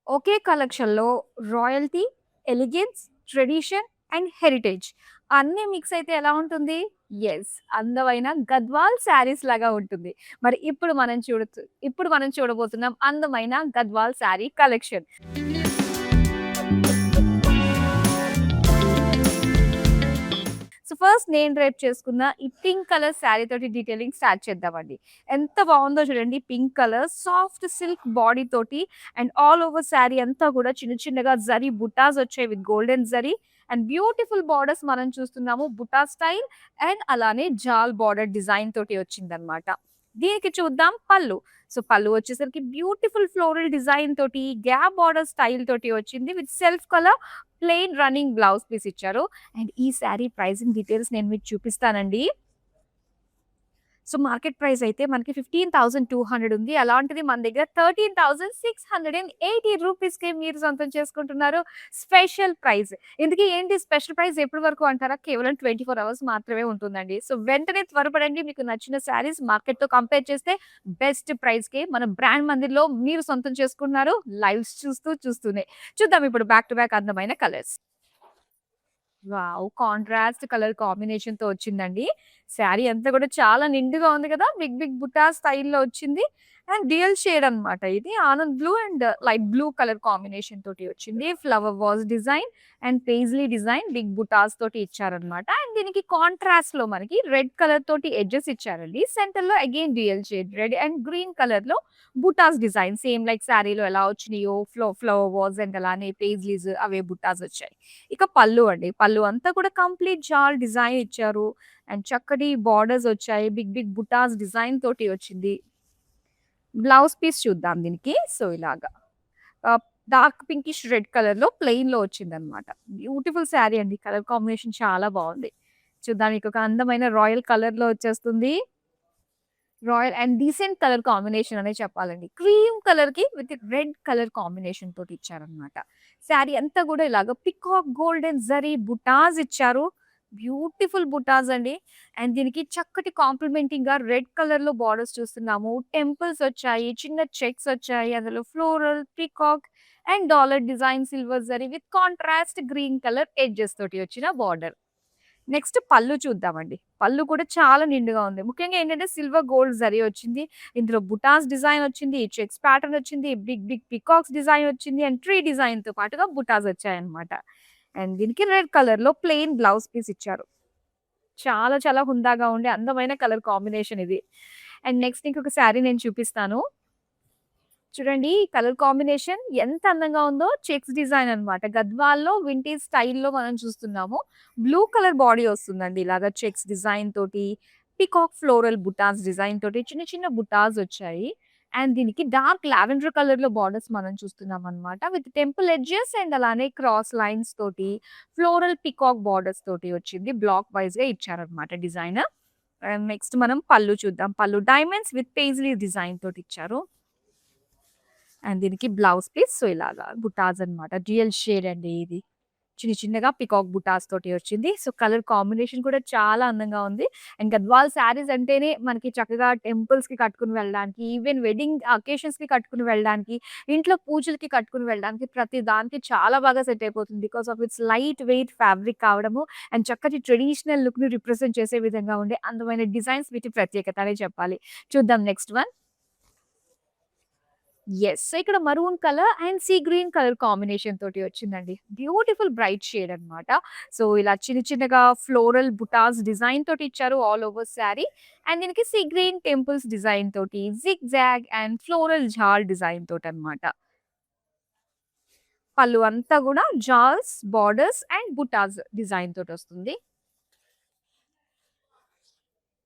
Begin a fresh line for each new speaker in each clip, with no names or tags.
ఒకే కలెక్షన్‌లో royalty, elegance, tradition and heritage అన్నీ mix అయితే ఎలా ఉంటుంది? యెస్. అందమైన గద్వాల్ శారీస్ లాగా ఉంటుంది. మరి ఇప్పుడు మనం చూడబోతున్నాం అందమైన Gadwal sari collection. So, first నేను రేప్ చేసుకున్న ఈ పింక్ కలర్ శారీ తోటి డీటెయిలింగ్ స్టార్ట్ చేద్దామండి. ఎంత బావుందో చూడండి pink colour soft silk body తోటి అండ్ ఆల్ ఓవర్ శారీ అంతా కూడా చిన్న చిన్నగా జరీ బుటాస్ వచ్చాయి with golden zari and beautiful borders మనం చూస్తున్నాము బుటా స్టైల్ అండ్ అలానే జాల్ బార్డర్ డిజైన్ తోటి వచ్చిందనమాట. దీనికి చూద్దాం పళ్ళు. సో, పళ్ళు వచ్చేసరికి బ్యూటిఫుల్ ఫ్లోరల్ డిజైన్ తోటి గ్యాప్ బార్డర్ స్టైల్ తోటి వచ్చింది with self colour plain running blouse piece ఇచ్చారు. అండ్ ఈ శారీ ప్రైజింగ్ డీటెయిల్స్ నేను మీకు చూపిస్తానండి. సో, మార్కెట్ ప్రైస్ అయితే మనకి 15,200 ఉంది. అలాంటిది మన దగ్గర 13,680 రూపీస్‌కే మీరు సొంతం చేసుకుంటున్నారు. Special price. ఇంతకీ ఏంటి స్పెషల్ ప్రైస్ ఎప్పటి వరకు అంటారా? కేవలం 24 అవర్స్ మాత్రమే ఉంటుందండి. సో, వెంటనే త్వరపడండి. మీకు నచ్చిన శారీస్ మార్కెట్‌తో కంపేర్ చేస్తే బెస్ట్ ప్రైస్‌కే మన బ్రాండ్ మందిర్‌లో మీరు సొంతం చేసుకున్నారు. లైవ్స్ చూస్తూనే. చూద్దాం ఇప్పుడు బ్యాక్ టు బ్యాక్ అందమైన కలర్స్. వావ్! కాంట్రాస్ట్ కలర్ కాంబినేషన్‌తో వచ్చిందండి. శారీ అంతా కూడా చాలా నిండుగా ఉంది కదా! బిగ్ బిగ్ బుటా స్టైల్‌లో వచ్చింది. అండ్ డ్యూయల్ షేడ్ అన్నమాట ఇది. ఆనంద్ blue and light blue colour combination తోటి వచ్చింది. Flower vase design and paisley design big butas తోటి ఇచ్చారన్నమాట. అండ్ దీనికి కాంట్రాస్ట్‌లో మనకి రెడ్ కలర్ తోటి ఎడ్జెస్ ఇచ్చారండి. సెంటర్‌లో again dual shade red and green కలర్‌లో బుటాస్ డిజైన్ సేమ్ లైక్ శారీలో ఎలా వచ్చినాయో ఫ్లవర్ వాస్ అండ్ అలానే పేజ్లీస్ అవే బుటాస్ వచ్చాయి. ఇక పళ్ళు అండి. పళ్ళు అంతా కూడా కంప్లీట్ జాల్ డిజైన్ ఇచ్చారు. అండ్ చక్కటి బార్డర్స్ వచ్చాయి. బిగ్ బిగ్ బుటాస్ డిజైన్ తోటి వచ్చింది. బ్లౌజ్ పీస్ చూద్దాం దీనికి. సో, ఇలాగా ఆహ్, డార్క్ పింకిష్ రెడ్ కలర్‌లో ప్లెయిన్‌లో వచ్చిందనమాట. బ్యూటిఫుల్ శారీ అండి. కలర్ కాంబినేషన్ చాలా బావుంది. చూద్దాం మీకొక అందమైన రాయల్ కలర్‌లో వచ్చేస్తుంది. Royal and decent colour combination అనే చెప్పాలండి. క్రీమ్ కలర్‌కి విత్ రెడ్ కలర్ కాంబినేషన్ తోటి ఇచ్చారనమాట. శారీ అంతా గూడా ఇలాగ పికాక్ గోల్డెన్ జరీ బుటాస్ ఇచ్చారు. బ్యూటిఫుల్ బుటాస్ అండి. అండ్ దీనికి చక్కటి కాంప్లిమెంటింగ్‌గా రెడ్ కలర్‌లో బార్డర్స్ చూస్తున్నాము. టెంపుల్స్ వచ్చాయి. చిన్న చెక్స్ వచ్చాయి. అందులో floral, peacock and dollar design silver zari with contrast green colour edges తోటి వచ్చిన బార్డర్. నెక్స్ట్ పళ్ళు చూద్దామండి. పళ్ళు కూడా చాలా నిండుగా ఉంది. ముఖ్యంగా ఏంటంటే సిల్వర్ గోల్డ్ జరీ వచ్చింది. ఇందులో బుటాస్ డిజైన్ వచ్చింది. చెక్స్ ప్యాటర్న్ వచ్చింది. బిగ్ బిగ్ పీకాక్స్ డిజైన్ వచ్చింది. అండ్ ట్రీ డిజైన్‌తో పాటుగా బుటాస్ వచ్చాయన్నమాట. అండ్ దీనికి రెడ్ కలర్‌లో ప్లెయిన్ బ్లౌజ్ పీస్ ఇచ్చారు. చాలా చాలా హుందాగా ఉండే అందమైన కలర్ కాంబినేషన్ ఇది. అండ్ నెక్స్ట్ ఇంకొక శారీ నేను చూపిస్తాను. చూడండి కలర్ కాంబినేషన్ ఎంత అందంగా ఉందో చెక్స్ డిజైన్ అన్నమాట. గద్వాల్లో వింటేజ్ స్టైల్‌లో మనం చూస్తున్నాము. బ్లూ కలర్ బాడీ వస్తుందండి. ఇలాగా చెక్స్ డిజైన్ తోటి, పీకాక్ ఫ్లోరల్ బుటాస్ డిజైన్ తోటి చిన్న చిన్న బుటాస్ వచ్చాయి. అండ్ దీనికి డార్క్ లావెండర్ కలర్‌లో బార్డర్స్ మనం చూస్తున్నామన్నమాట. విత్ టెంపుల్ ఎడ్జెస్ అండ్ అలానే క్రాస్ లైన్స్ తోటి ఫ్లోరల్ పీకాక్ బార్డర్స్ తోటి వచ్చింది. బ్లాక్ వైస్‌గా ఇచ్చారన్నమాట డిజైన్. అండ్ నెక్స్ట్ మనం పళ్ళు చూద్దాం. పళ్ళు డైమండ్స్ విత్ పేజ్లీ డిజైన్ తోటి ఇచ్చారు. అండ్ దీనికి బ్లౌజ్ పీస్ సో ఇలాగా బుటాస్ అన్నమాట. డ్యూయల్ షేడ్ అండి ఇది. చిన్న చిన్నగా పికాక్ బుటాస్ తోటి వచ్చింది. సో, కలర్ కాంబినేషన్ కూడా చాలా అందంగా ఉంది. అండ్ గద్వాల్ శారీస్ అంటేనే మనకి చక్కగా టెంపుల్స్‌కి కట్టుకొని వెళ్ళడానికి, ఈవెన్ వెడ్డింగ్ అకేషన్స్‌కి కట్టుకొని వెళ్ళడానికి, ఇంట్లో పూజలకి కట్టుకొని వెళ్ళడానికి ప్రతి దానికి చాలా బాగా సెట్ అయిపోతుంది. Because of it's light weight fabric కావడము అండ్ చక్కటి ట్రెడిషనల్ లుక్‌ని రిప్రజెంట్ చేసే విధంగా ఉండే అందమైన డిజైన్స్ వీటి ప్రత్యేకత అనే చెప్పాలి. చూద్దాం నెక్స్ట్ వన్. యెస్. సో, ఇక్కడ maroon colour and sea green colour combination తోటి వచ్చిందండి. బ్యూటిఫుల్ బ్రైట్ షేడ్ అన్నమాట. సో, ఇలా చిన్న చిన్నగా ఫ్లోరల్ బుటాస్ డిజైన్ తోటి ఇచ్చారు ఆల్ ఓవర్ శారీ. అండ్ దీనికి సీ గ్రీన్ టెంపుల్స్ డిజైన్ తోటి zig zag and floral jaal design తోటన్నమాట. పళ్ళు అంతా గూడా jaals, borders and butas design తోటొస్తుంది.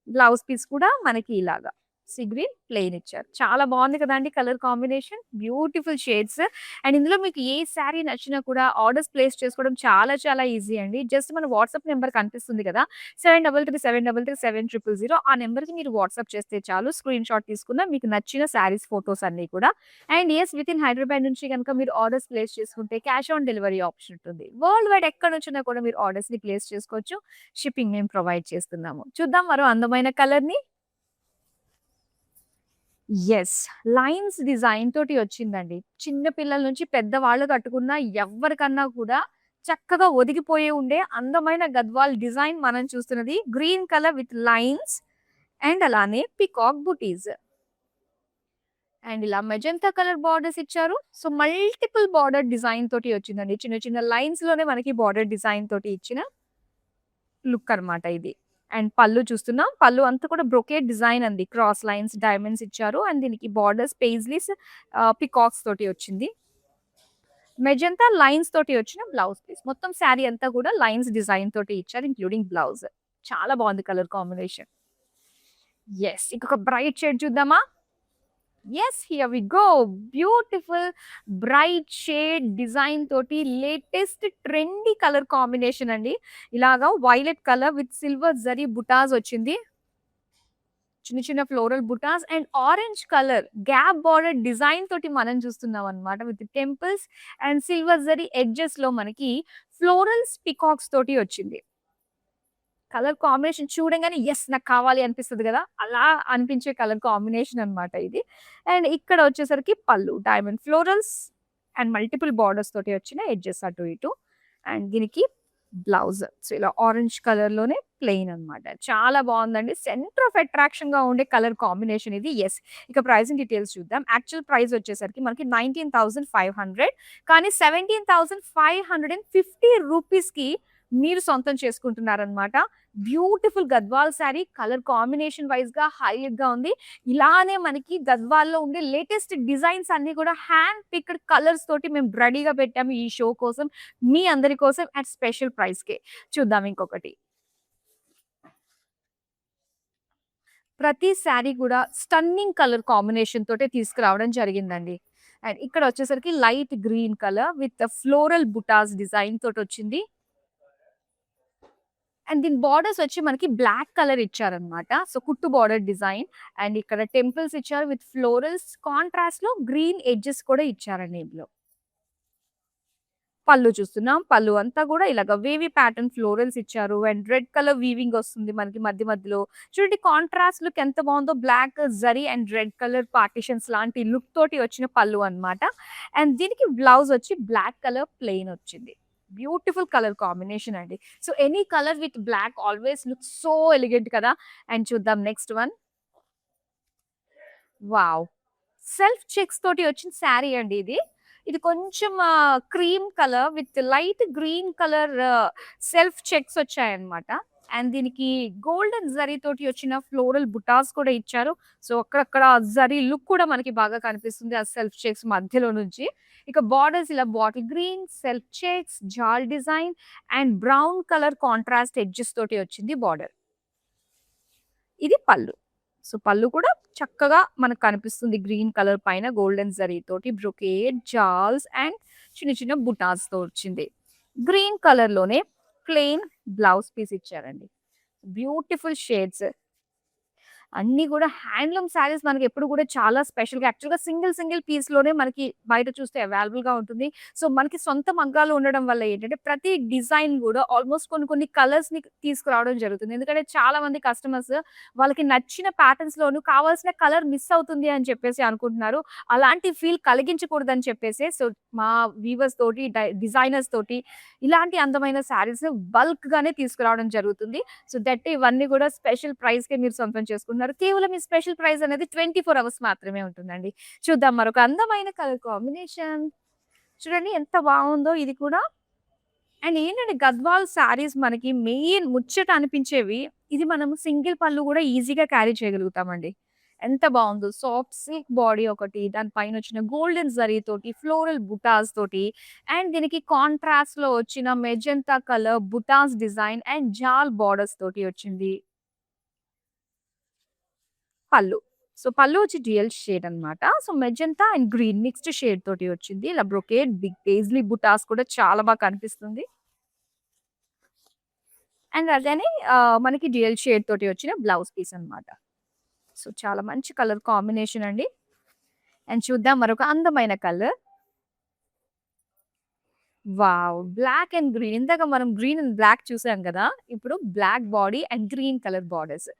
బ్లౌజ్ పీస్ కూడా మనకి ఇలాగా సీ గ్రీన్ ప్లెయిన్ ఇచ్చారు. చాలా బాగుంది కదండీ colour combination. Beautiful shades. And ఇందులో మీకు ఏ శారీ నచ్చినా కూడా ఆర్డర్స్ ప్లేస్ చేసుకోవడం చాలా చాలా ఈజీ అండి. జస్ట్ మన వాట్సాప్ నంబర్ కనిపిస్తుంది కదా! 7337337000 ఆ నంబర్‌కి మీరు వాట్సాప్ చేస్తే చాలు. స్క్రీన్ షాట్ తీసుకున్న మీకు నచ్చిన శారీస్ ఫోటోస్ అన్నీ కూడా. అండ్ యెస్ వితిన్ హైదరాబాద్ నుంచి గనుక మీరు ఆర్డర్స్ ప్లేస్ చేసుకుంటే క్యాష్ ఆన్ డెలివరీ ఆప్షన్ ఉంటుంది. వరల్డ్ వైడ్ ఎక్కడి నుంచైనా కూడా మీరు ఆర్డర్స్‌ని ప్లేస్ చేసుకోవచ్చు. షిప్పింగ్ మేము ప్రొవైడ్ చేస్తున్నాము. చూద్దాం మరో అందమైన కలర్‌ని. యెస్. లైన్స్ డిజైన్ తోటి వచ్చిందండి. చిన్న పిల్లల నుంచి పెద్దవాళ్ళు కట్టుకున్న ఎవ్వరికన్నా కూడా చక్కగా ఒదిగిపోయి ఉండే అందమైన గద్వాల్ డిజైన్ మనం చూస్తున్నది. Green colour with lines and అలానే పీకాక్ బుటీస్. అండ్ ఇలా మెజెంతా కలర్ బార్డర్స్ ఇచ్చారు. సో, మల్టిపుల్ బార్డర్ డిజైన్ తోటి వచ్చిందండి. చిన్న చిన్న లైన్స్‌లోనే మనకి బార్డర్ డిజైన్ తోటి ఇచ్చిన లుక్ అన్నమాట ఇది. అండ్ పళ్ళు చూస్తున్నాం. పళ్ళు అంతా కూడా బ్రొకేడ్ డిజైన్ అండి. క్రాస్ లైన్స్, డైమండ్స్ ఇచ్చారు. అండ్ దీనికి బార్డర్స్ పెయిస్లీస్ పీకాక్స్ తోటి వచ్చింది. మెజెంతా లైన్స్ తోటి వచ్చిన బ్లౌజ్ పీస్. మొత్తం శారీ అంతా కూడా లైన్స్ డిజైన్ తోటి ఇచ్చారు. Including blouse. చాలా బాగుంది కలర్ కాంబినేషన్. యెస్. ఇంకొక బ్రైట్ షేడ్ చూద్దామా? Yes. Here we go. Beautiful bright shade design తోటి లేటెస్ట్ ట్రెండీ కలర్ కాంబినేషన్ అండి. ఇలాగా violet colour with silver zari butas వచ్చింది. చిన్న చిన్న floral butas and orange colour gap border design తోటి మనం చూస్తున్నాం అన్నమాట. With temples and silver zari edges లో మనకి ఫ్లోరల్స్ పికాక్స్ తోటి వచ్చింది. కలర్ కాంబినేషన్ చూడంగానే యెస్! నాకు కావాలి అనిపిస్తది గదా! అలా అనిపించే కలర్ కాంబినేషన్ అన్నమాట ఇది. అండ్ ఇక్కడ వచ్చేసరికి పళ్ళు diamond florals and multiple borders తోటి వచ్చిన ఎడ్జెస్ అటు ఇటు. అండ్ దీనికి బ్లౌజ్. సో, ఇలా ఆరెంజ్ కలర్‌లోనే ప్లెయిన్ అన్నమాట. చాలా బావుందండి. సెంటర్ ఆఫ్ అట్రాక్షన్‌గా ఉండే కలర్ కాంబినేషన్ ఇది. యెస్. ఇక ప్రైజింగ్ డీటెయిల్స్ చూద్దాం. యాక్చువల్ ప్రైస్ వచ్చేసరికి మనకి 19,500 కానీ 17,550 రూపీస్‌కి మీరు సొంతం చేసుకుంటున్నారనమాట. Beautiful Gadwal sari colour combination వైస్‌గా హైలైట్‌గా ఉంది. ఇలానే మనకి గద్వాల్‌లో ఉండే లేటెస్ట్ డిజైన్స్ అన్నీ కూడా హ్యాండ్ పిక్డ్ కలర్స్ తోటి మేము రెడీగా పెట్టాము ఈ షో కోసం. మీ అందరి కోసం అట్ స్పెషల్ ప్రైస్‌కే. చూద్దాం ఇంకొకటి. ప్రతి శారీ కూడా స్టన్నింగ్ కలర్ కాంబినేషన్ తోటే తీసుకురావడం జరిగిందండి. అండ్ ఇక్కడ వచ్చేసరికి light green colour with floral butas design తోటొచ్చింది. అండ్ దీని బార్డర్స్ వచ్చి మనకి బ్లాక్ కలర్ ఇచ్చారనమాట. సో, కుట్టు బార్డర్ డిజైన్ అండ్ ఇక్కడ టెంపుల్స్ ఇచ్చారు విత్ ఫ్లోరల్స్ కాంట్రాస్ట్‌లో గ్రీన్ ఎడ్జెస్ కూడా ఇచ్చారండి ఇందులో. పళ్ళు చూస్తున్నాం. పళ్ళు అంతా కూడా ఇలాగ వేవీ ప్యాటర్న్ ఫ్లోరల్స్ ఇచ్చారు. అండ్ రెడ్ కలర్ వీవింగ్ వస్తుంది మనకి మధ్య మధ్యలో. చూడండి కాంట్రాస్ట్ లుక్ ఎంత బావుందో black zari and red colour partitions లాంటి లుక్ తోటి వచ్చిన పళ్ళు అన్నమాట. అండ్ దీనికి బ్లౌజ్ వచ్చి బ్లాక్ కలర్ ప్లెయిన్ వచ్చింది. బ్యూటిఫుల్ కలర్ కాంబినేషన్ అండి. So, any colour with black always looks so elegant కదా! అండ్ చూద్దాం next one. Wow! Self checks తోటి వచ్చిన శారీ అండి ఇది. ఇది కొంచెం cream colour with light green colour self checks వచ్చాయన్నమాట. అండ్ దీనికి గోల్డెన్ జరీ తోటి వచ్చిన ఫ్లోరల్ బుటాస్ కూడా ఇచ్చారు. సో, అక్కడక్కడ జరీ లుక్ కూడా మనకి బాగా కనిపిస్తుంది. ఆ సెల్ఫ్ చెక్స్ మధ్యలో నుంచి. ఇక బార్డర్స్ ఇలా bottle green, self checks, jaal design and brown colour contrast edges తోటి వచ్చింది బార్డర్. ఇది పళ్ళు. సో, పళ్ళు కూడా చక్కగా మనకు కనిపిస్తుంది. గ్రీన్ కలర్ పైన గోల్డెన్ జరీతోటి బ్రొకేడ్, జాల్స్ అండ్ చిన్న చిన్న బుటాస్‌తో వచ్చింది. గ్రీన్ కలర్‌లోనే ప్లెయిన్ బ్లౌజ్ పీస్ ఇచ్చారండి. Beautiful shades. అన్నీ గూడా హ్యాండ్లూమ్ శారీస్ మనకెప్పుడు గూడా చాలా స్పెషల్‌గా యాక్చువల్‌గా సింగిల్ సింగిల్ పీస్‌లోనే మనకి బయట చూస్తే అవైలబుల్‌గా ఉంటుంది. సో, మనకి సొంత మగ్గాలు ఉండడం వల్ల ఏంటంటే, ప్రతి డిజైన్ గూడా ఆల్‌మోస్ట్ కొన్ని కొన్ని కలర్స్‌ని తీసుకురావడం జరుగుతుంది. ఎందుకంటే చాలా మంది కస్టమర్స్ వాళ్ళకి నచ్చిన ప్యాటర్న్స్‌లోను కావాల్సిన కలర్ మిస్ అవుతుంది అని చెప్పేసి అనుకుంటున్నారు. అలాంటి ఫీల్ కలిగించకూడదని చెప్పేసే సో, మా వీవర్స్ తోటి, డిజైనర్స్ తోటి ఇలాంటి అందమైన శారీస్ బల్క్‌గానే తీసుకురావడం జరుగుతుంది. సో, దట్ ఇవన్నీ గూడా స్పెషల్ ప్రైస్‌కే మీరు సొంతం చేసుకుంటున్నారు. కేవలం ఈ స్పెషల్ ప్రైస్ అనేది 24 అవర్స్ మాత్రమే ఉంటుందండి. చూద్దాం మరొక అందమైన కలర్ కాంబినేషన్. చూడండి ఎంత బావుందో ఇది కూడా. అండ్ ఏంటంటే గద్వాల్ శారీస్ మనకి మెయిన్ ముచ్చట అనిపించేవి. ఇది మనం సింగిల్ పళ్ళు గూడా ఈజీగా క్యారీ చేయగలుగుతామండి. ఎంత బావుందో సాఫ్ట్ సిల్క్ బాడీ ఒకటి, దాని పైనొచ్చిన గోల్డెన్ జరీ తోటి, ఫ్లోరల్ బుటాస్ తోటి అండ్ దీనికి కాంట్రాస్ట్‌లో వచ్చిన magenta colour butas design and jaal borders తోటి వచ్చింది. పళ్ళు. సో, పళ్ళు వచ్చి డ్యూయల్ షేడ్ అన్నమాట. So, magenta and green mixed shade తోటి వచ్చింది. ఇలా బ్రొకేడ్ బిగ్ పేజ్లీ బుటాస్ కూడా చాలా బాగా కనిపిస్తుంది. అండ్ అలానే మనకి డ్యూయల్ షేడ్ తోటి వచ్చిన బ్లౌజ్ పీస్ అన్నమాట. సో, చాలా మంచి కలర్ కాంబినేషన్ అండి. అండ్ చూద్దాం మరొక అందమైన colour. Wow! Black and green. ఇందాక మనం గ్రీన్ అండ్ బ్లాక్ చూసాం గదా! ఇప్పుడు black body and green colour borders.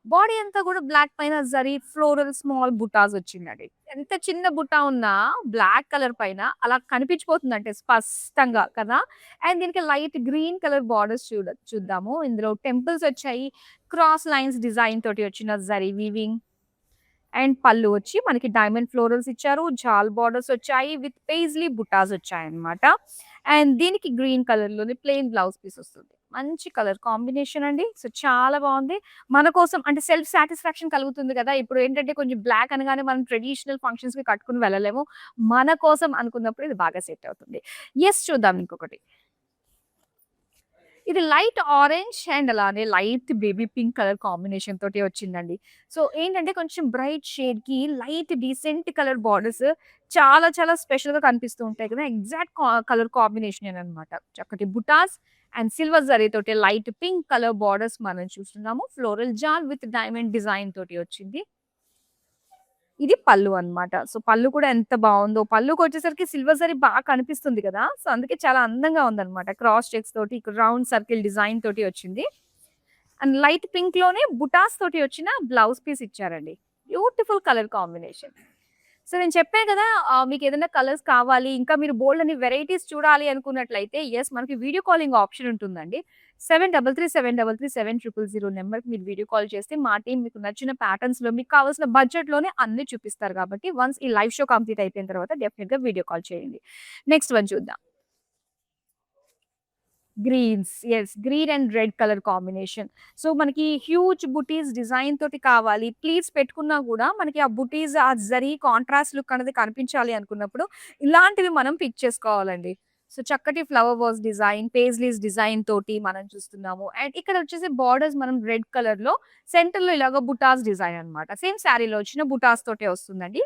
Body అంతా కూడా బ్లాక్ పైన జరీ ఫ్లోరల్ స్మాల్ బుటాస్ వచ్చిందండి. ఎంత చిన్న బుట్ట ఉన్నా బ్లాక్ కలర్ పైన అలా కనిపించిపోతుందంటే స్పష్టంగా కదా! అండ్ దీనికి లైట్ గ్రీన్ కలర్ బార్డర్స్ చూద్దాము. ఇందులో టెంపుల్స్ వచ్చాయి. క్రాస్ లైన్స్ డిజైన్ తోటి వచ్చిన జరీ వీవింగ్ అండ్ పళ్ళు వచ్చి మనకి డైమండ్ ఫ్లోరల్స్ ఇచ్చారు. జాల్ బార్డర్స్ వచ్చాయి. విత్ పెయిజ్లీ బుటాస్ వచ్చాయన్నమాట. అండ్ దీనికి గ్రీన్ కలర్‌లోనే ప్లెయిన్ బ్లౌజ్ పీస్ వస్తుంది. మంచి కలర్ కాంబినేషన్ అండి. సో, చాలా బావుంది. మన కోసం అంటే సెల్ఫ్ సాటిస్ఫాక్షన్ కలుగుతుంది కదా! ఇప్పుడు ఏంటంటే కొంచెం బ్లాక్ అనగానే మనం ట్రెడిషనల్ ఫంక్షన్స్‌కి కట్టుకొని వెళ్ళలేము. మన కోసం అనుకున్నప్పుడు ఇది బాగా సెట్ అవుతుంది. యెస్ చూద్దాం ఇంకొకటి. ఇది లైట్ ఆరెంజ్ అండ్ అలానే light baby pink colour combination తోటి వచ్చిందండి. సో, ఏంటంటే కొంచెం బ్రైట్ షేడ్‌కి లైట్ డీసెంట్ కలర్ బార్డర్స్ చాలా చాలా స్పెషల్‌గా కనిపిస్తూ ఉంటాయి కదా! ఎగ్జాక్ట్ కలర్ కాంబినేషనేననమాట. చక్కటి బుటాస్ అండ్ సిల్వర్ జరీ తోటి లైట్ పింక్ కలర్ బార్డర్స్ మనం చూస్తున్నాము. ఫ్లోరల్ జాల్ విత్ డైమండ్ డిజైన్ తోటి వచ్చింది. ఇది పళ్ళు అన్నమాట. సో, పళ్ళు కూడా ఎంత బావుందో. పళ్ళుకొచ్చేసరికి సిల్వర్ జరీ బాగా కనిపిస్తుంది కదా! సో, అందుకే చాలా అందంగా ఉందన్నమాట. క్రాస్ చెక్స్ తోటి ఇక్కడ రౌండ్ సర్కిల్ డిజైన్ తోటి వచ్చింది. అండ్ లైట్ పింక్‌లోనే బుటాస్ తోటి వచ్చిన బ్లౌజ్ పీస్ ఇచ్చారండి. Beautiful colour combination. సో, నేను చెప్పాను కదా! మీకేదైనా కలర్స్ కావాలి, ఇంకా మీరు బోలెడన్ని వెరైటీస్ చూడాలి అనుకున్నట్లయితే యెస్ మనకి వీడియో కాలింగ్ ఆప్షన్ ఉంటుందండి. 7337337000 నంబర్‌కి మీరు వీడియో కాల్ చేస్తే మా టీమ్ మీకు నచ్చిన ప్యాటర్న్స్‌లో మీకు కావాల్సిన బడ్జెట్‌లోనే అన్నీ చూపిస్తారు కాబట్టి వన్స్ ఈ లైవ్ షో కంప్లీట్ అయిపోయిన తర్వాత డెఫినిట్‌గా వీడియో కాల్ చేయండి. నెక్స్ట్ వన్ చూద్దాం. Greens. Yes. Green and red colour combination. So, మనకి హ్యూజ్ బుటీస్ డిజైన్ తోటి కావాలి. ప్లీట్స్ పెట్టుకున్నా గూడా మనకి ఆ బుటీస్, ఆ జరీ కాంట్రాస్ట్ లుక్ అనేది కనిపించాలి అనుకున్నప్పుడు ఇలాంటివి మనం పిక్ చేసుకోవాలండి. సో, చక్కటి flower vase design, paisleys design తోటి మనం చూస్తున్నాము. అండ్ ఇక్కడ వచ్చేసి బార్డర్స్ మనం రెడ్ కలర్‌లో సెంటర్‌లో ఇలాగ బుటాస్ డిజైన్ అన్నమాట. సేమ్ శారీలో వచ్చిన బుటాస్ తోటే వస్తుందండి.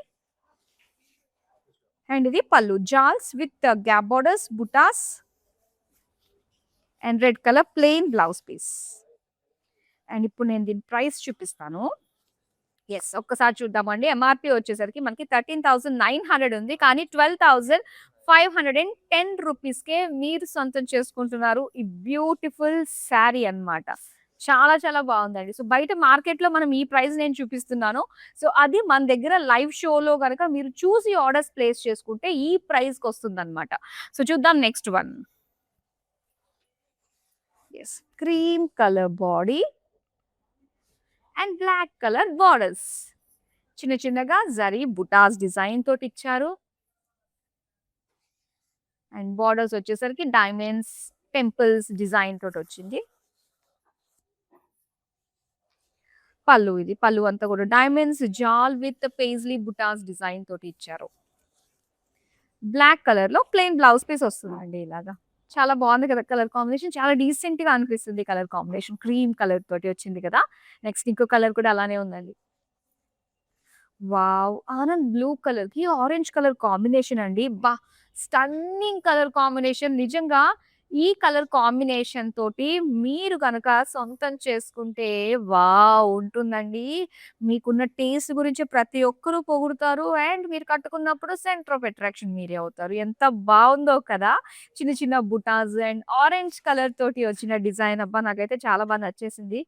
అండ్ ఇది పళ్ళు. Jaals with gap borders, butas and red colour plain blouse piece. And ఇప్పుడు నేను దీని ప్రైస్ చూపిస్తాను. యెస్. ఒక్కసారి చూద్దామండి. ఎంఆర్‌పీ వచ్చేసరికి మనకి 13,900 ఉంది. కానీ 12,510 రూపీస్‌కే మీరు సొంతం చేసుకుంటున్నారు. ఈ బ్యూటిఫుల్ శారీ అన్నమాట. చాలా చాలా బావుందండి. సో, బయట మార్కెట్‌లో మనం ఈ ప్రైస్ నేను చూపిస్తున్నాను. సో, అది మన దగ్గర లైవ్ షోలో గనక మీరు చూసి ఆర్డర్స్ ప్లేస్ చేసుకుంటే ఈ ప్రైస్‌కొస్తుందన్నమాట. సో, చూద్దాం next one. Yes. Cream colour body and black colour borders. చిన్న చిన్నగా జరీ బుటాస్ డిజైన్ తోటిచ్చారు. అండ్ బార్డర్స్ వచ్చేసరికి డైమండ్స్, టెంపుల్స్ డిజైన్ తోటొచ్చింది. పళ్ళు ఇది. పళ్ళు అంతా కూడా డైమండ్స్, జాల్ విత్ పెయిజ్లీ బుటాస్ డిజైన్ తోటి ఇచ్చారు. బ్లాక్ కలర్‌లో ప్లెయిన్ బ్లౌజ్ పీస్ వస్తుందండి ఇలాగా. చాలా బావుంది కదా! Colour combination. చాలా డీసెంట్‌గా అనిపిస్తుంది కలర్ కాంబినేషన్. క్రీమ్ కలర్ తోటి వచ్చింది కదా! నెక్స్ట్ ఇంకో కలర్ కూడా అలానే ఉందండి. వావ్! ఆనంద్ బ్లూ కలర్‌కి ఆరెంజ్ కలర్ కాంబినేషన్ అండి. అబ్బా! Stunning colour combination. నిజంగా ఈ కలర్ కాంబినేషన్ తోటి మీరు గనక సొంతం చేసుకుంటే వావ్! ఉంటుందండి. మీకున్న టేస్ట్ గురించి ప్రతి ఒక్కరు పొగుడుతారు. అండ్ మీరు కట్టుకున్నప్పుడు సెంటర్ ఆఫ్ అట్రాక్షన్ మీరే అవుతారు. ఎంత బావుందో కదా! చిన్న చిన్న బుటాస్ అండ్ ఆరెంజ్ కలర్ తోటి వచ్చిన డిజైన్ అబ్బా! నాకైతే చాలా బా నచ్చేసింది.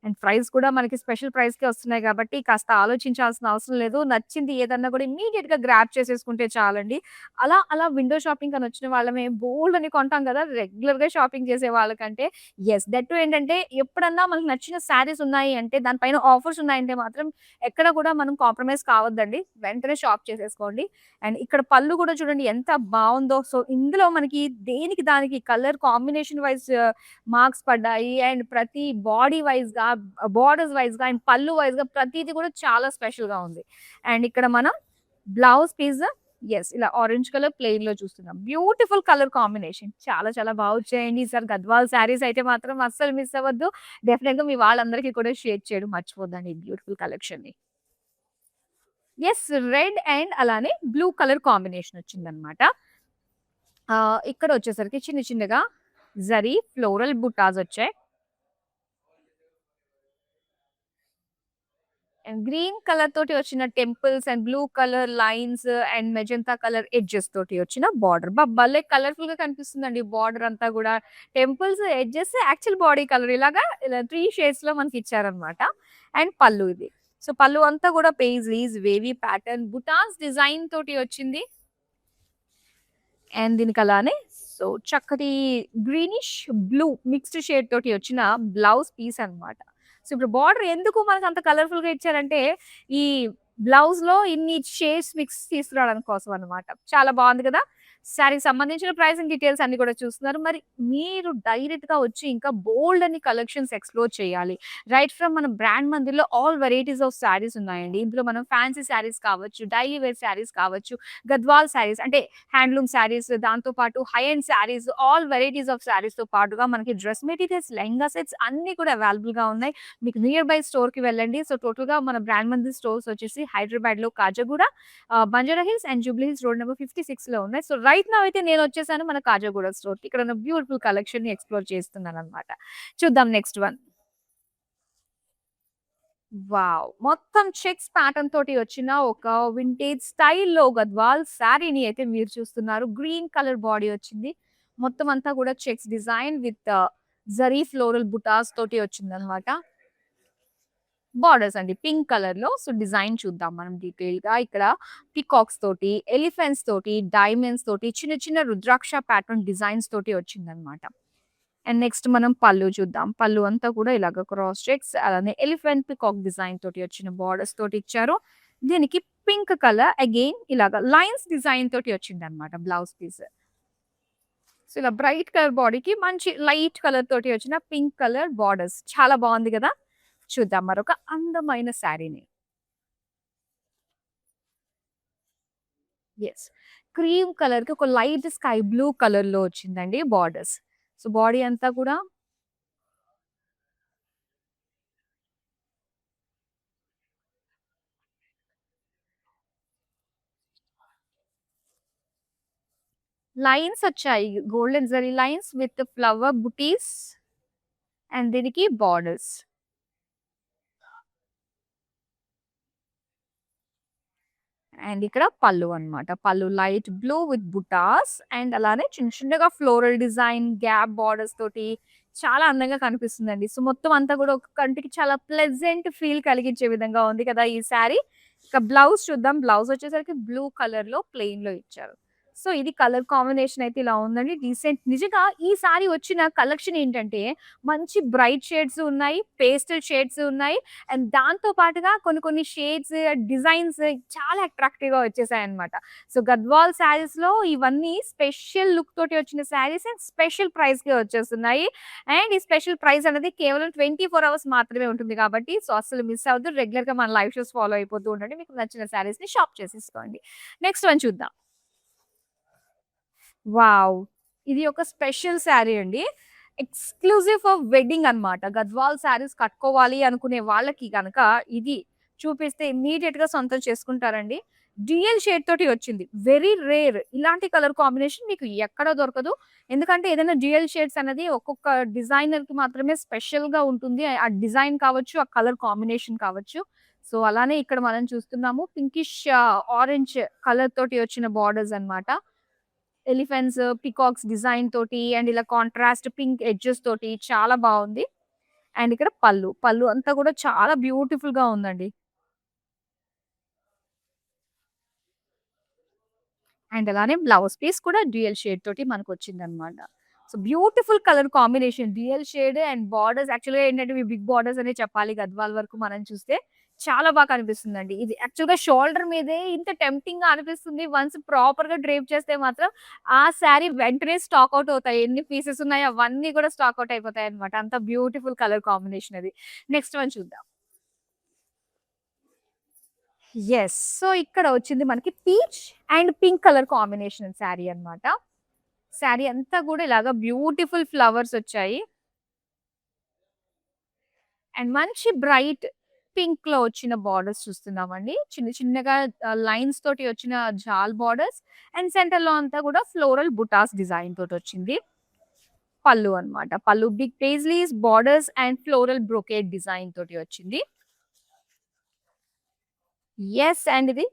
అండ్ ప్రైస్ కూడా మనకి స్పెషల్ ప్రైస్‌కే వస్తున్నాయి కాబట్టి కాస్త ఆలోచించాల్సిన అవసరం లేదు. నచ్చింది ఏదన్నా కూడా ఇమ్మీడియేట్‌గా గ్రాబ్ చేసేసుకుంటే చాలండి. అలా అలా విండో షాపింగ్ అని వచ్చిన వాళ్ళమే బోలెడన్ని కొంటాం గదా! రెగ్యులర్‌గా షాపింగ్ చేసే వాళ్ళకంటే యెస్. దట్ టూ ఏంటంటే ఎప్పుడన్నా మనకు నచ్చిన శారీస్ ఉన్నాయి అంటే దాని పైన ఆఫర్స్ ఉన్నాయంటే మాత్రం ఎక్కడ కూడా మనం కాంప్రమైజ్ కావద్దండి. వెంటనే షాప్ చేసేసుకోండి. అండ్ ఇక్కడ పళ్ళు కూడా చూడండి ఎంత బావుందో. సో, ఇందులో మనకి దేనికి దానికి కలర్ కాంబినేషన్ వైస్ మార్క్స్ పడ్డాయి. అండ్ ప్రతి బాడీ వైస్‌గా, బోర్డర్స్ వైస్‌గా అండ్ పళ్ళు వైస్‌గా ప్రతీది కూడా చాలా స్పెషల్‌గా ఉంది. అండ్ ఇక్కడ మనం బ్లౌజ్ పీస్ యెస్. ఇలా ఆరెంజ్ కలర్ ప్లెయిన్‌లో చూస్తున్నాం. Beautiful colour combination. చాలా చాలా బా వచ్చాయండి. ఈసారి గద్వాల్ శారీస్ అయితే మాత్రం అస్సలు మిస్ అవ్వద్దు. డెఫినిట్‌గా మీ వాళ్ళందరికీ కూడా షేర్ చేయడం మర్చిపోద్దండి ఈ బ్యూటిఫుల్ కలెక్షన్‌ని. యెస్. రెడ్ అండ్ అలానే బ్లూ కలర్ కాంబినేషన్ వచ్చిందన్నమాట. ఇక్కడ వచ్చేసరికి చిన్న చిన్నగా జరీ ఫ్లోరల్ బుటాస్ వచ్చాయి. అండ్ గ్రీన్ కలర్ తోటి వచ్చిన temples and blue colour lines and magenta colour edges తోటి వచ్చిన బార్డర్. భలే కలర్‌ఫుల్‌గా కనిపిస్తుందండి బార్డర్ అంతా గూడా. Temples, edges, actual body colour ఇలాగా ఇలా 3 షేడ్స్‌లో మనకిచ్చారనమాట. అండ్ పళ్ళు ఇది. సో, పళ్ళు అంతా కూడా పేజ్లీస్, వేవీ ప్యాటర్న్, బుటాస్ డిజైన్ తోటి వచ్చింది. అండ్ దీనికలానే సో, చక్కటి గ్రీనిష్, బ్లూ మిక్స్డ్ షేడ్ తోటి వచ్చిన బ్లౌజ్ పీస్ అన్నమాట. సో, ఇప్పుడు బార్డర్ ఎందుకు మనకంత కలర్‌ఫుల్‌గా ఇచ్చారంటే, ఈ బ్లౌజ్‌లో ఇన్ని షేడ్స్ మిక్స్ తీసుకురావడం కోసం అన్నమాట. చాలా బావుంది కదా! శారీకి సంబంధించిన ప్రైసింగ్ డీటెయిల్స్ అన్నీ కూడా చూస్తున్నారు. మరి మీరు డైరెక్ట్‌గా వచ్చి ఇంకా బోల్డ్ అన్ని కలెక్షన్స్ ఎక్స్‌ప్లోర్ చేయాలి. రైట్ ఫ్రమ్ మన బ్రాండ్ మందిర్‌లో ఆల్ వెరైటీస్ ఆఫ్ శారీస్ ఉన్నాయండి. ఇందులో మనం ఫ్యాన్సీ శారీస్ కావచ్చు, డైలీ వేర్ శారీస్ కావచ్చు, గద్వాల్ శారీస్ అంటే హ్యాండ్లూమ్ శారీస్, దాంతో పాటు high end saris, all varieties of శారీస్‌తో పాటుగా మనకి డ్రెస్ మెటీరియల్స్, లెహంగా సెట్స్ అన్నీ కూడా అవైలబుల్‌గా ఉన్నాయి. మీకు నియర్ బై స్టోర్‌కి వెళ్ళండి. సో, టోటల్‌గా మన బ్రాండ్ మందిర్ స్టోర్స్ వచ్చేసి హైదరాబాద్‌లో Khajaguda, Banjara hills and Jubilee hills road number 56లో ఉన్నాయి. సో, రైట్ నౌ అయితే నేనొచ్చేసాను మన కాజాగూడ స్టోర్‌కి. ఇక్కడ ఉన్న బ్యూటిఫుల్ కలెక్షన్‌ని ఎక్స్‌ప్లోర్ చేస్తున్నాననమాట. చూద్దాం నెక్స్ట్ వన్. వావ్! మొత్తం చెక్స్ ప్యాటర్న్ తోటి వచ్చిన ఒక వింటేజ్ స్టైల్‌లో గద్వాల్ శారీని అయితే మీరు చూస్తున్నారు. గ్రీన్ కలర్ బాడీ వచ్చింది. మొత్తం అంతా కూడా checks design with zari floral butas తోటి వచ్చిందనమాట. బార్డర్స్ అండి. పింక్ కలర్‌లో. సో, డిజైన్ చూద్దాం మనం డీటెయిల్‌గా. ఇక్కడ పీకాక్స్ తోటి, ఎలిఫెంట్స్ తోటి, డైమండ్స్ తోటి, చిన్న చిన్న రుద్రాక్ష ప్యాటర్న్ డిజైన్స్ తోటి వచ్చిందనమాట. అండ్ నెక్స్ట్ మనం పళ్ళు చూద్దాం. పళ్ళు అంతా కూడా ఇలాగ క్రాస్ చెక్స్ అలానే ఎలిఫెంట్ పీకాక్ డిజైన్ తోటి వచ్చిన బార్డర్స్ తోటి ఇచ్చారు. దీనికి పింక్ కలర్ అగైన్ ఇలాగ లైన్స్ డిజైన్ తోటి వచ్చిందనమాట బ్లౌజ్ పీస్. సో, ఇలా బ్రైట్ కలర్ బాడీకి మంచి లైట్ కలర్ తోటి వచ్చిన పింక్ కలర్ బార్డర్స్. చాలా బావుంది గదా! చూద్దాం మరొక అందమైన శారీని. యెస్. క్రీమ్ కలర్‌కి ఒక లైట్ స్కై బ్లూ కలర్‌లో వచ్చిందండి బార్డర్స్. సో, బాడీ అంతా కూడా లైన్స్ వచ్చాయి. Golden zari lines with flower butis and దీనికి బార్డర్స్. అండ్ ఇక్కడ పళ్ళు అన్నమాట. Pallu light blue with butas and అలానే చిన్న చిన్నగా ఫ్లోరల్ డిజైన్, గ్యాప్ బార్డర్స్ తోటి చాలా అందంగా కనిపిస్తుందండి. సో, మొత్తం అంతా కూడా ఒక కంటికి చాలా ప్లెజెంట్ ఫీల్ కలిగించే విధంగా ఉంది కదా ఈ శారీ. ఇక బ్లౌజ్ చూద్దాం. బ్లౌజ్ వచ్చేసరికి బ్లూ కలర్‌లో ప్లెయిన్‌లో ఇచ్చారు. సో, ఇది కలర్ కాంబినేషన్ అయితే ఇలా ఉందండి. డీసెంట్ నిజంగా ఈ సారీ వచ్చిన కలెక్షన్ ఏంటంటే మంచి బ్రైట్ షేడ్స్ ఉన్నాయి. పేస్టల్ షేడ్స్ ఉన్నాయి. అండ్ దాంతో పాటుగా కొన్ని కొన్ని షేడ్స్, డిజైన్స్ చాలా అట్రాక్టివ్‌గా వచ్చేసాయన్నమాట. సో, గద్వాల్ శారీస్‌లో ఇవన్నీ స్పెషల్ లుక్ తోటి వచ్చిన శారీస్ అండ్ స్పెషల్ ప్రైస్‌కే వచ్చేస్తున్నాయి. అండ్ ఈ స్పెషల్ ప్రైస్ అనేది కేవలం 24 అవర్స్ మాత్రమే ఉంటుంది కాబట్టి సో, అస్సలు మిస్ అవ్వద్దు. రెగ్యులర్‌గా మన లైవ్ షోస్ ఫాలో అయిపోతూ ఉండండి. మీకు నచ్చిన శారీస్‌ని షాప్ చేసేసుకోండి. నెక్స్ట్ వన్ చూద్దాం. వావ్! ఇది ఒక స్పెషల్ శారీ అండి. ఎక్స్‌క్లూజివ్ ఫర్ వెడ్డింగ్ అన్నమాట. గద్వాల్ శారీస్ కట్టుకోవాలి అనుకునే వాళ్ళకి గనక ఇది చూపిస్తే ఇమ్మీడియేట్‌గా సొంతం చేసుకుంటారండి. డ్యూయల్ షేడ్ తోటి వచ్చింది. Very rare. ఇలాంటి కలర్ కాంబినేషన్ మీకు ఎక్కడ దొరకదు. ఎందుకంటే ఏదైనా డ్యూయల్ షేడ్స్ అనేది ఒక్కొక్క డిజైనర్‌కి మాత్రమే స్పెషల్‌గా ఉంటుంది. ఆ డిజైన్ కావచ్చు, ఆ కలర్ కాంబినేషన్ కావచ్చు. సో, అలానే ఇక్కడ మనం చూస్తున్నాము పింకిష్ ఆరెంజ్ కలర్ తోటి వచ్చిన బార్డర్స్ అన్నమాట. ఎలిఫెంట్స్, పీకాక్స్ డిజైన్ తోటి అండ్ ఇలా కాంట్రాస్ట్ పింక్ ఎడ్జెస్ తోటి చాలా బావుంది. అండ్ ఇక్కడ పళ్ళు. పళ్ళు అంతా కూడా చాలా బ్యూటిఫుల్‌గా ఉందండి. అండ్ అలానే బ్లౌజ్ పీస్ కూడా డ్యూయల్ షేడ్ తోటి మనకొచ్చిందనమాట. So, beautiful colour combination. Dual shade and borders యాక్చువల్‌గా ఏంటంటే ఇవి బిగ్ బార్డర్స్ అనే చెప్పాలి గద్వాల్ వరకు మనం చూస్తే. చాలా బాగా కనిపిస్తుందండి. ఇది యాక్చువల్‌గా షోల్డర్ మీదే ఇంత టెంప్టింగ్‌గా అనిపిస్తుంది. వన్స్ ప్రాపర్‌గా డ్రేప్ చేస్తే మాత్రం ఆ శారీ వెంటనే స్టాక్ ఔట్ అవుతాయి. ఎన్ని పీసెస్ ఉన్నాయో అవన్నీ కూడా స్టాక్ ఔట్ అయిపోతాయన్నమాట. అంత బ్యూటిఫుల్ కలర్ కాంబినేషన్ అది. నెక్స్ట్ వన్ చూద్దాం. యెస్. సో, ఇక్కడ వచ్చింది మనకి peach and pink colour combination sari అన్నమాట. శారీ అంతా గూడా ఇలాగా బ్యూటిఫుల్ ఫ్లవర్స్ వచ్చాయి. అండ్ మంచి బ్రైట్ పింక్‌లో వచ్చిన బార్డర్స్ చూస్తున్నామండి. చిన్న చిన్నగా లైన్స్ తోటి వచ్చిన జాల్ బార్డర్స్ అండ్ సెంటర్‌లో అంతా గూడా ఫ్లోరల్ బుటాస్ డిజైన్ తోటొచ్చింది. పళ్ళు అన్నమాట. Pallu big paisleys, borders and floral brocade design తోటి వచ్చింది. యెస్. అండ్ ఇది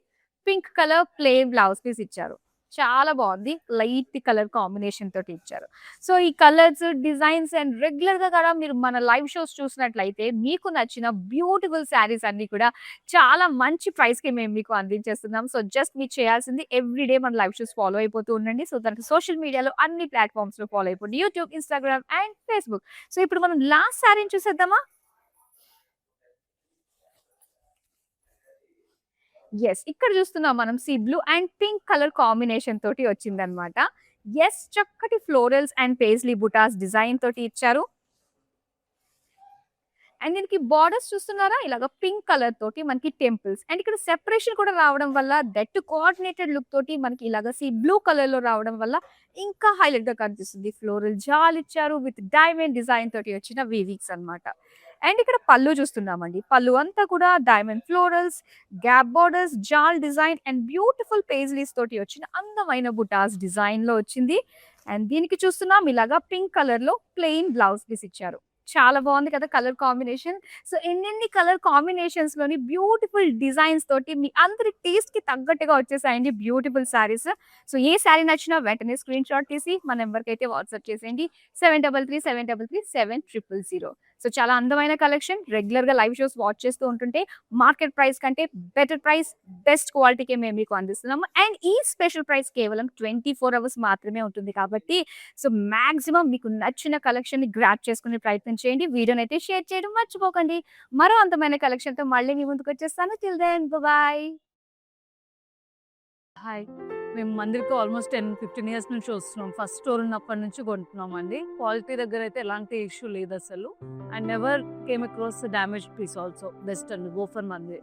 pink colour plain blouse piece ఇచ్చారు. చాలా బాగుంది. లైట్ కలర్ కాంబినేషన్ తోటి ఇచ్చారు. సో, ఈ కలర్స్, డిజైన్స్ అండ్ రెగ్యులర్‌గా కూడా మీరు మన లైవ్ షోస్ చూసినట్లయితే మీకు నచ్చిన బ్యూటిఫుల్ శారీస్ అన్నీ కూడా చాలా మంచి ప్రైస్‌కి మేము మీకు అందించేస్తున్నాం. సో, జస్ట్ మీరు చేయాల్సింది ఎవ్రీడే మన లైవ్ షోస్ ఫాలో అయిపోతూ ఉండండి. సో, దానికి సోషల్ మీడియాలో అన్ని ప్లాట్‌ఫార్మ్స్‌లో ఫాలో అయిపోండి. YouTube, Instagram and Facebook. So, ఇప్పుడు మనం లాస్ట్ శారీని చూసేద్దామా? యెస్. ఇక్కడ చూస్తున్నాం మనం blue and pink colour combination తోటి వచ్చిందనమాట. యెస్. చక్కటి florals and paisley butas design తోటి ఇచ్చారు. అండ్ దీనికి బార్డర్స్ చూస్తున్నారా? ఇలాగ పింక్ కలర్ తోటి మనకి టెంపుల్స్. అండ్ ఇక్కడ సెపరేషన్ కూడా రావడం వల్ల దట్ కోఆర్డినేటెడ్ లుక్ తోటి మనకి ఇలాగ బ్లూ కలర్‌లో రావడం వల్ల ఇంకా హైలైట్‌గా కనిపిస్తుంది. ఫ్లోరల్ జాల్ ఇచ్చారు విత్ డైమండ్ డిజైన్ తోటి వచ్చిన వీవింగ్స్ అన్నమాట. అండ్ ఇక్కడ పల్లు చూస్తున్నామండి. పల్లు అంతా కూడా diamond florals, gap borders, jaal design and beautiful paisleys తోటి వచ్చిన అందమైన బుటాస్ డిజైన్‌లో వచ్చింది. అండ్ దీనికి చూస్తున్నాం ఇలాగా పింక్ కలర్‌లో ప్లెయిన్ బ్లౌజ్ పీస్ ఇచ్చారు. చాలా బాగుంది కదా కలర్ కాంబినేషన్. సో, ఎన్నెన్ని కలర్ కాంబినేషన్స్‌లోని బ్యూటిఫుల్ డిజైన్స్ తోటి మీ అందరి టేస్ట్‌కి తగ్గట్టుగా వచ్చేసాయండి బ్యూటిఫుల్ శారీస్. సో, ఏ శారీ నచ్చినా వెంటనే స్క్రీన్ షాట్ తీసి మన నంబర్‌కైతే వాట్సాప్ చేసేయండి. 7337337000. సో, చాలా అందమైన కలెక్షన్. రెగ్యులర్‌గా లైవ్ షోస్ వాచ్ చేస్తూ ఉంటుంటే మార్కెట్ ప్రైస్ కంటే బెటర్ ప్రైస్, బెస్ట్ క్వాలిటీకే మేము మీకు అందిస్తున్నాము. అండ్ ఈ స్పెషల్ ప్రైస్ కేవలం 24 అవర్స్ మాత్రమే ఉంటుంది కాబట్టి సో, మాక్సిమం మీకు నచ్చిన కలెక్షన్‌ని గ్రాబ్ చేసుకునే ప్రయత్నం చేయండి. వీడియోనైతే షేర్ చేయడం మర్చిపోకండి. మరో అందమైన కలెక్షన్‌తో మళ్ళీ మీ ముందుకొచ్చేస్తాను. Till then bye.
హాయ్. మేము మందిర్‌కి ఆల్మోస్ట్ 10, 15 ఇయర్స్ నుంచి వస్తున్నాం. ఫస్ట్ స్టోర్ ఉన్నప్పటి నుంచి కొంటున్నామండి. క్వాలిటీ దగ్గరైతే ఎలాంటి ఇష్యూ లేదసలు. And never came across damaged piece also. Best అండి. Go for Mandir.